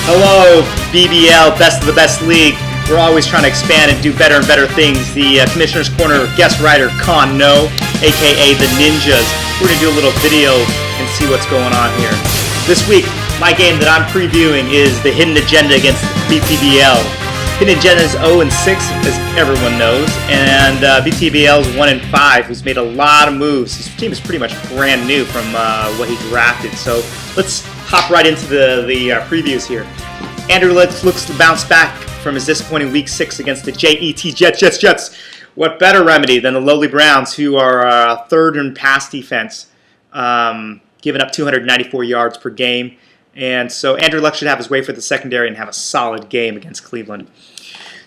Hello, BBL, best of the best league. We're always trying to expand and do better and better things. The Commissioner's Corner guest writer, Con No, aka the Ninjas. We're going to do a little video and see what's going on here. This week, my game that I'm previewing is the Hidden Agenda against BTBL. Hidden Agenda is 0-6, as everyone knows, and BTBL is 1-5, who's made a lot of moves. His team is pretty much brand new from what he drafted. So let's hop right into the previews here. Andrew looks to bounce back from his disappointing Week 6 against the Jets. What better remedy than the lowly Browns, who are third in pass defense, giving up 294 yards per game. And so Andrew Luck should have his way for the secondary and have a solid game against Cleveland.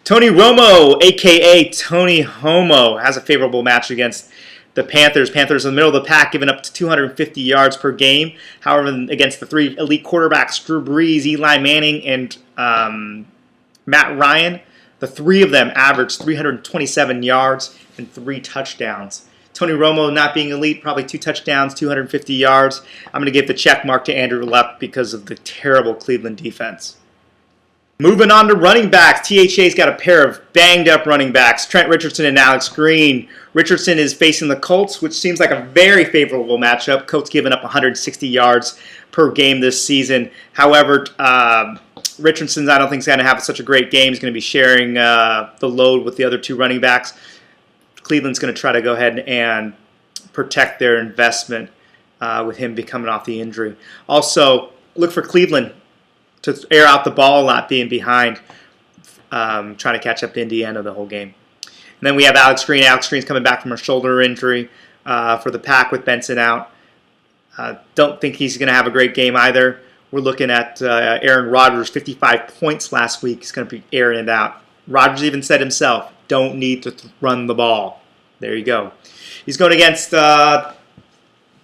Tony Romo, a.k.a. Tony Homo, has a favorable match against the Panthers. Panthers in the middle of the pack, giving up to 250 yards per game. However, against the three elite quarterbacks, Drew Brees, Eli Manning, and Matt Ryan, the three of them averaged 327 yards and 3 touchdowns. Tony Romo not being elite, probably 2 touchdowns, 250 yards. I'm going to give the check mark to Andrew Luck because of the terrible Cleveland defense. Moving on to running backs, THA's got a pair of banged-up running backs, Trent Richardson and Alex Green. Richardson is facing the Colts, which seems like a very favorable matchup. Colts giving up 160 yards per game this season. However, Richardson, I don't think, is going to have such a great game. He's going to be sharing the load with the other 2 running backs. Cleveland's going to try to go ahead and protect their investment with him coming off the injury. Also, look for Cleveland to air out the ball a lot, being behind, trying to catch up to Indiana the whole game. And then we have Alex Green. Alex Green's coming back from a shoulder injury for the pack with Benson out. Don't think he's going to have a great game either. We're looking at Aaron Rodgers, 55 points last week. He's going to be airing it out. Rodgers even said himself, don't need to run the ball. There you go. He's going against a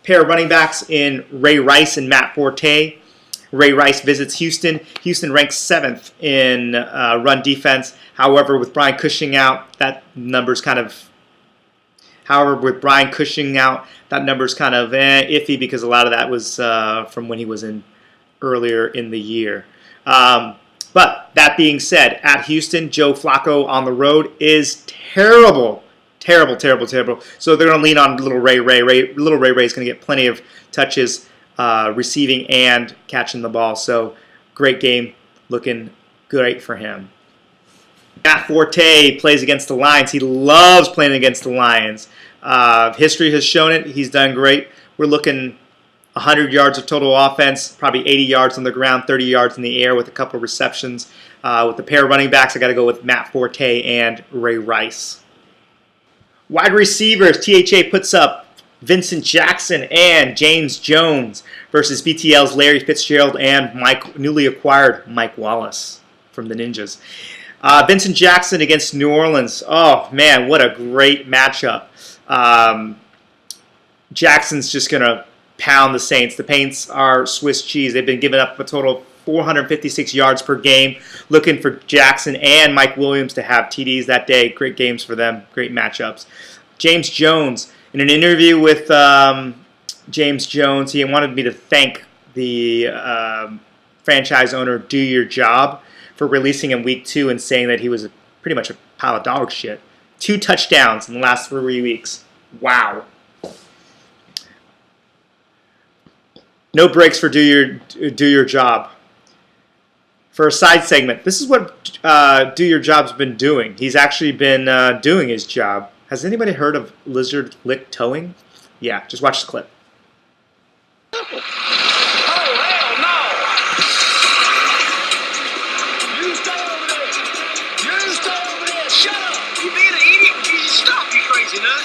pair of running backs in Ray Rice and Matt Forte. Ray Rice visits Houston. Houston ranks 7th in run defense. However, with Brian Cushing out, that number's kind of iffy because a lot of that was from when he was in earlier in the year. But that being said, at Houston, Joe Flacco on the road is terrible. Terrible. So they're going to lean on little Ray. Little Ray is going to get plenty of touches receiving and catching the ball. So great game, looking great for him. Matt Forte plays against the Lions. He loves playing against the Lions. History has shown it. He's done great. We're looking 100 yards of total offense, probably 80 yards on the ground, 30 yards in the air with a couple of receptions. With the pair of running backs, I got to go with Matt Forte and Ray Rice. Wide receivers, THA puts up Vincent Jackson and James Jones versus BTL's Larry Fitzgerald and newly acquired Mike Wallace from the Ninjas. Vincent Jackson against New Orleans. Oh, man, what a great matchup. Jackson's just going to pound the Saints. The Saints are Swiss cheese. They've been giving up a total of 456 yards per game. Looking for Jackson and Mike Williams to have TDs that day. Great games for them. Great matchups. James Jones. In an interview with James Jones, he wanted me to thank the franchise owner, Do Your Job, for releasing him Week 2 and saying that he was pretty much a pile of dog shit. 2 touchdowns in the last 3 weeks. Wow. No breaks for Do Your Job. For a side segment, this is what Do Your Job's been doing. He's actually been doing his job. Has anybody heard of lizard lick towing? Yeah, just watch the clip. Oh, hell no! You stay over there! You stay over there! Shut up! You being an idiot? You stop, you crazy nut!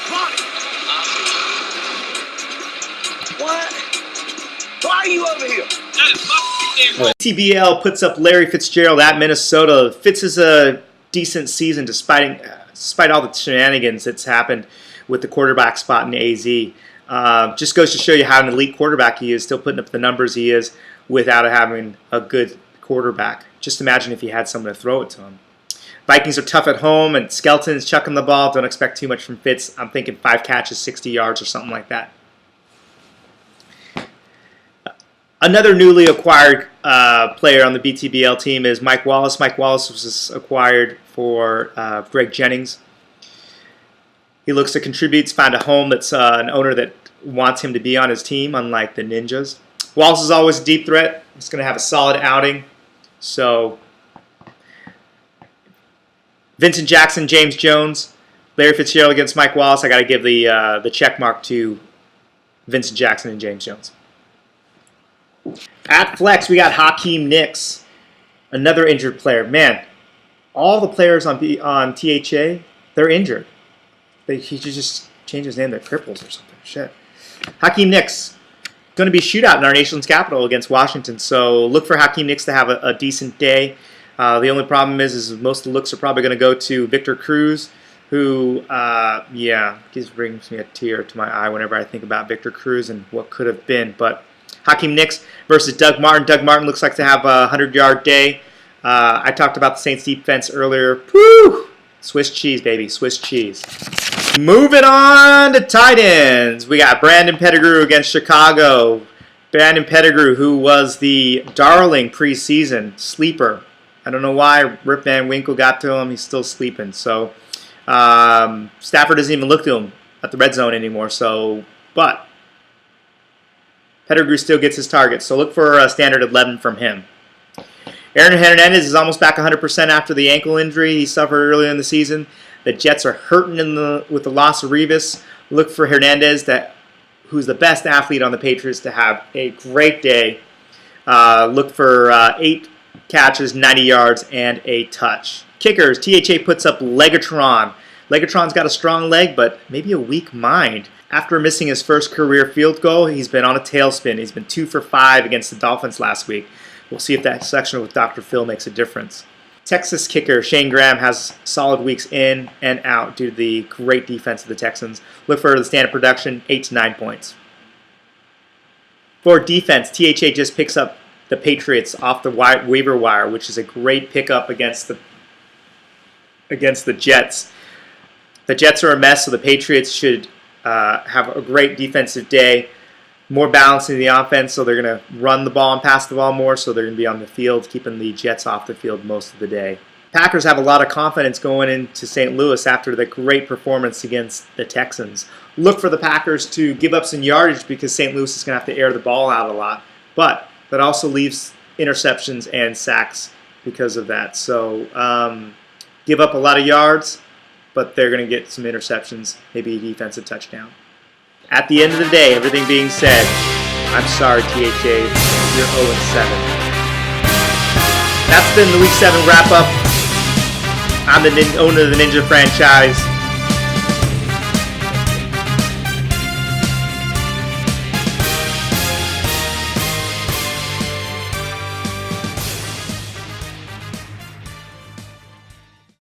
What? Why are you over here? TBL puts up Larry Fitzgerald at Minnesota. Fitz is a decent season despite all the shenanigans that's happened with the quarterback spot in AZ. Just goes to show you how an elite quarterback he is, still putting up the numbers he is without having a good quarterback. Just imagine if he had someone to throw it to him. Vikings are tough at home, and Skelton's chucking the ball. Don't expect too much from Fitz. I'm thinking 5 catches, 60 yards or something like that. Another newly acquired player on the BTBL team is Mike Wallace. Mike Wallace was acquired for Greg Jennings. He looks to contribute, found a home that's an owner that wants him to be on his team, unlike the Ninjas. Wallace is always a deep threat. He's going to have a solid outing. So, Vincent Jackson, James Jones, Larry Fitzgerald against Mike Wallace. I got to give the check mark to Vincent Jackson and James Jones. At flex, we got Hakeem Nicks, another injured player. Man, all the players on THA, they're injured. He just changed his name to Cripples or something. Shit. Hakeem Nicks, going to be a shootout in our nation's capital against Washington. So look for Hakeem Nicks to have a decent day. The only problem is most of the looks are probably going to go to Victor Cruz, who, just brings me a tear to my eye whenever I think about Victor Cruz and what could have been. But Hakeem Nicks versus Doug Martin. Doug Martin looks like to have a 100-yard day. I talked about the Saints defense earlier. Woo! Swiss cheese, baby. Swiss cheese. Moving on to tight ends. We got Brandon Pettigrew against Chicago. Brandon Pettigrew, who was the darling preseason sleeper. I don't know why Rip Van Winkle got to him. He's still sleeping. So Stafford doesn't even look to him at the red zone anymore. But Pettigrew still gets his target. So look for a standard 11 from him. Aaron Hernandez is almost back 100% after the ankle injury he suffered earlier in the season. The Jets are hurting with the loss of Revis. Look for Hernandez, who's the best athlete on the Patriots, to have a great day. Look for 8 catches, 90 yards, and a touch. Kickers, THA puts up Legatron. Legatron's got a strong leg, but maybe a weak mind. After missing his first career field goal, he's been on a tailspin. He's been 2 for 5 against the Dolphins last week. We'll see if that section with Dr. Phil makes a difference. Texas kicker Shane Graham has solid weeks in and out due to the great defense of the Texans. Look for the standard production, 8 to 9 points. For defense, THA just picks up the Patriots off the waiver wire, which is a great pickup against the Jets. The Jets are a mess, so the Patriots should have a great defensive day. More balance in the offense, so they're going to run the ball and pass the ball more, so they're going to be on the field, keeping the Jets off the field most of the day. Packers have a lot of confidence going into St. Louis after the great performance against the Texans. Look for the Packers to give up some yardage because St. Louis is going to have to air the ball out a lot, but that also leaves interceptions and sacks because of that. So give up a lot of yards, but they're going to get some interceptions, maybe a defensive touchdown. At the end of the day, everything being said, I'm sorry, THA, you're 0-7. That's been the Week 7 wrap-up. I'm the owner of the Ninja franchise.